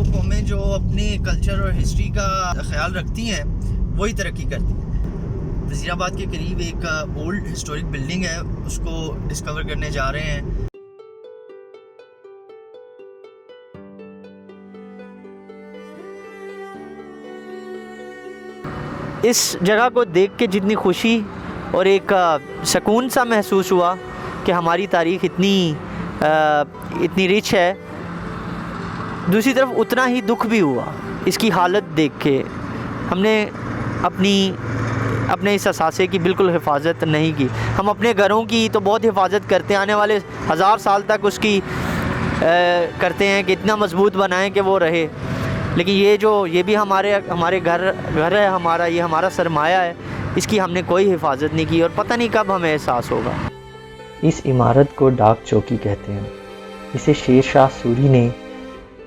कौमें जो अपने कल्चर और हिस्ट्री का ख्याल रखती हैं वही तरक्की करती हैं। वज़ीराबाद के करीब एक ओल्ड हिस्टोरिक बिल्डिंग है, उसको डिस्कवर करने जा रहे हैं। इस जगह को देख के जितनी खुशी और एक सुकून सा महसूस हुआ कि हमारी तारीख़ इतनी रिच है, दूसरी तरफ उतना ही दुख भी हुआ इसकी हालत देख के। हमने अपने इस असासे की बिल्कुल हिफाजत नहीं की। हम अपने घरों की तो बहुत हिफाजत करते हैं, आने वाले 1000 साल तक उसकी करते हैं कि इतना मजबूत बनाएं कि वो रहे, लेकिन ये भी हमारे घर है, ये हमारा सरमाया है, इसकी हमने कोई हिफाजत नहीं की और पता नहीं कब हमें एहसास होगा। इस इमारत को डाक चौकी कहते हैं। इसे शेर शाह सूरी ने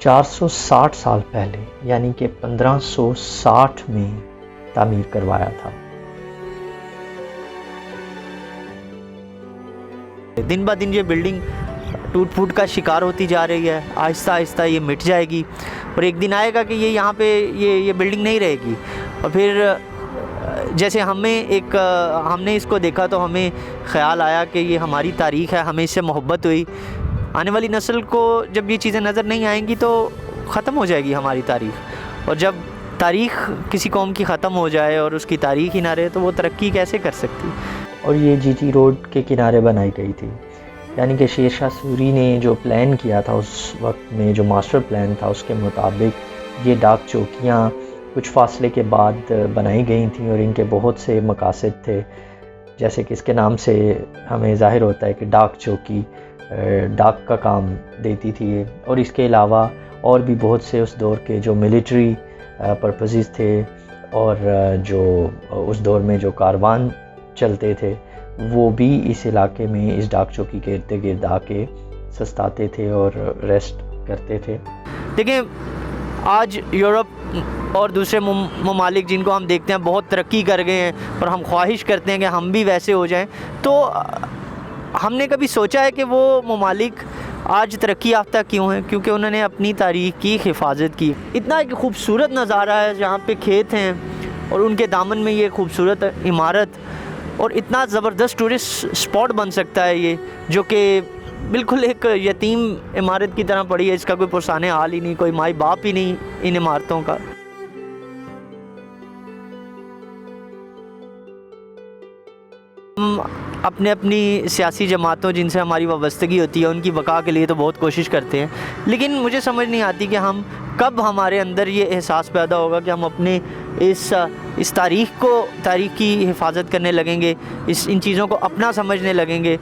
460 साल पहले यानी कि 1560 में तामीर करवाया था। दिन ब दिन ये बिल्डिंग टूट फूट का शिकार होती जा रही है, आहिस्ता आहिस्ता ये मिट जाएगी और एक दिन आएगा कि ये यहाँ पे ये बिल्डिंग नहीं रहेगी। और फिर जैसे हमने इसको देखा तो हमें ख़्याल आया कि ये हमारी तारीख़ है, हमें इससे मोहब्बत हुई। आने वाली नस्ल को जब ये चीज़ें नज़र नहीं आएंगी तो ख़त्म हो जाएगी हमारी तारीख़, और जब तारीख़ किसी कौम की ख़त्म हो जाए और उसकी तारीख़ ही ना रहे तो वो तरक्की कैसे कर सकती। और ये जीटी रोड के किनारे बनाई गई थी, यानी कि शेर शाह सूरी ने जो प्लान किया था उस वक्त में, जो मास्टर प्लान था, उसके मुताबिक ये डाक चौकियाँ कुछ फासले के बाद बनाई गई थी और इनके बहुत से मकासद थे। जैसे कि इसके नाम से हमें ज़ाहिर होता है कि डाक चौकी डाक का काम देती थी, और इसके अलावा और भी बहुत से उस दौर के जो मिलिट्री पर्पसेस थे और जो उस दौर में जो कारवान चलते थे वो भी इस इलाके में इस डाक चौकी के इर्द गिर्द आके सस्ताते थे और रेस्ट करते थे। देखिए, आज यूरोप और दूसरे ममालिक जिनको हम देखते हैं बहुत तरक्की कर गए हैं और हम ख्वाहिश करते हैं कि हम भी वैसे हो जाएं, तो हमने कभी सोचा है कि वो ममालिक आज तरक्की याफ्ता क्यों हैं? क्योंकि उन्होंने अपनी तारीख़ की हिफाजत की। इतना एक खूबसूरत नज़ारा है जहाँ पे खेत हैं और उनके दामन में ये खूबसूरत इमारत, और इतना ज़बरदस्त टूरिस्ट स्पॉट बन सकता है ये, जो कि बिल्कुल एक यतीम इमारत की तरह पड़ी है, इसका कोई पुरसाने हाल ही नहीं, कोई माई बाप ही नहीं इन इमारतों का। हम अपनी सियासी जमातों जिनसे हमारी वाबस्तगी होती है उनकी बका के लिए तो बहुत कोशिश करते हैं, लेकिन मुझे समझ नहीं आती कि हम कब हमारे अंदर ये एहसास पैदा होगा कि हम अपने इस तारीख़ की हिफाजत करने लगेंगे, इन चीज़ों को अपना समझने लगेंगे।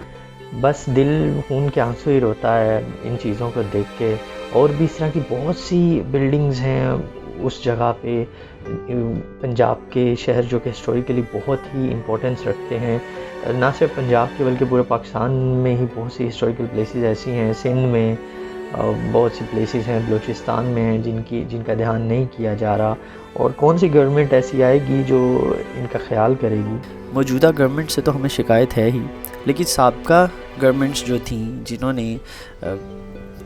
बस दिल खून के आंसू ही रोता है इन चीज़ों को देख के। और भी इस तरह की बहुत सी बिल्डिंग्स हैं उस जगह पे, पंजाब के शहर जो कि हिस्टोरिकली बहुत ही इम्पोर्टेंस रखते हैं, ना सिर्फ पंजाब के बल्कि पूरे पाकिस्तान में ही बहुत सी हिस्टोरिकल प्लेसेस ऐसी हैं। सिंध में बहुत सी प्लेसेस हैं, बलूचिस्तान में हैं जिनका ध्यान नहीं किया जा रहा। और कौन सी गवर्नमेंट ऐसी आएगी जो इनका ख्याल करेगी? मौजूदा गवर्नमेंट से तो हमें शिकायत है ही, लेकिन साबका गवर्नमेंट्स जो थी जिन्होंने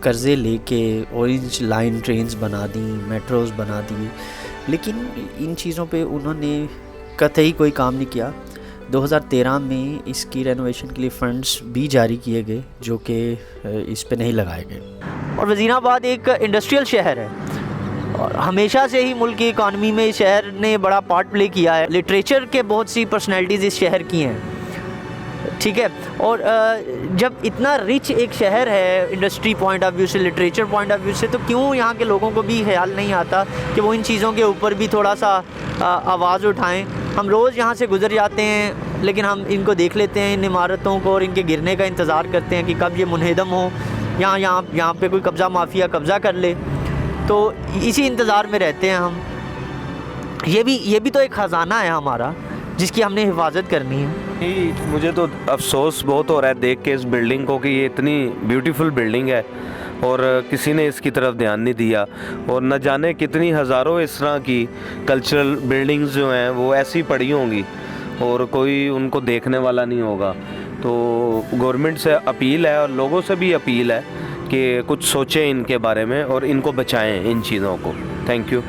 कर्ज़े लेके ऑरेंज लाइन ट्रेन्स बना दी, मेट्रोज़ बना दी, लेकिन इन चीज़ों पे उन्होंने कतई कोई काम नहीं किया। 2013 में इसकी रेनोवेशन के लिए फंड्स भी जारी किए गए जो कि इस पे नहीं लगाए गए। और वज़ीराबाद एक इंडस्ट्रियल शहर है और हमेशा से ही मुल्क की इकॉनमी में इस शहर ने बड़ा पार्ट प्ले किया है। लिटरेचर के बहुत सी पर्सनैलिटीज़ इस शहर की हैं, ठीक है। और जब इतना रिच एक शहर है इंडस्ट्री पॉइंट ऑफ व्यू से, लिटरेचर पॉइंट ऑफ व्यू से, तो क्यों यहाँ के लोगों को भी ख्याल नहीं आता कि वो इन चीज़ों के ऊपर भी थोड़ा सा आवाज़ उठाएं। हम रोज़ यहाँ से गुज़र जाते हैं लेकिन हम इनको देख लेते हैं, इन इमारतों को, और इनके गिरने का इंतज़ार करते हैं कि कब ये मुनहदम हो, यहाँ पे कोई कब्ज़ा माफिया कब्ज़ा कर ले, तो इसी इंतज़ार में रहते हैं हम। ये भी तो एक ख़जाना है हमारा जिसकी हमने हिफाजत करनी है। मुझे तो अफसोस बहुत हो रहा है देख के इस बिल्डिंग को कि ये इतनी ब्यूटीफुल बिल्डिंग है और किसी ने इसकी तरफ ध्यान नहीं दिया, और न जाने कितनी हज़ारों इस तरह की कल्चरल बिल्डिंग्स जो हैं वो ऐसी पड़ी होंगी और कोई उनको देखने वाला नहीं होगा। तो गवर्नमेंट से अपील है और लोगों से भी अपील है कि कुछ सोचें इनके बारे में और इनको बचाएं इन चीज़ों को। Thank you.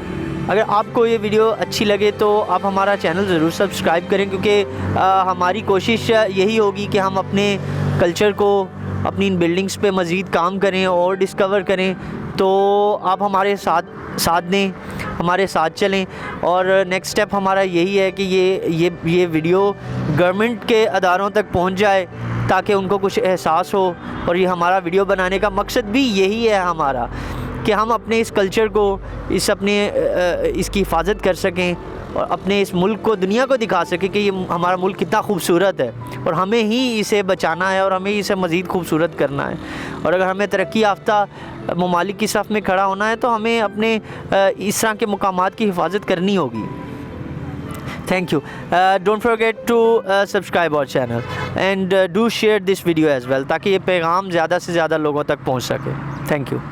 अगर आपको ये वीडियो अच्छी लगे तो आप हमारा चैनल ज़रूर सब्सक्राइब करें, क्योंकि हमारी कोशिश यही होगी कि हम अपने कल्चर को, अपनी इन बिल्डिंग्स पे मज़ीद काम करें और डिस्कवर करें। तो आप हमारे साथ दें, हमारे साथ चलें। और नेक्स्ट स्टेप हमारा यही है कि ये वीडियो गवर्नमेंट के अदारों तक पहुंच जाए ताकि उनको कुछ एहसास हो। और ये हमारा वीडियो बनाने का मकसद भी यही है हमारा, कि हम अपने इस कल्चर को, इसकी हिफाजत कर सकें और अपने इस मुल्क को दुनिया को दिखा सकें कि ये हमारा मुल्क कितना खूबसूरत है और हमें ही इसे बचाना है और हमें इसे मज़ीद खूबसूरत करना है। और अगर हमें तरक्की याफ्ता ममालिक की सफ़ में खड़ा होना है तो हमें अपने इस तरह के मुकामात की हिफाजत करनी होगी। Thank you. Don't forget to subscribe our channel and do share this video as well, ताकि ये पैगाम ज़्यादा से ज़्यादा लोगों तक पहुँच सके। Thank you.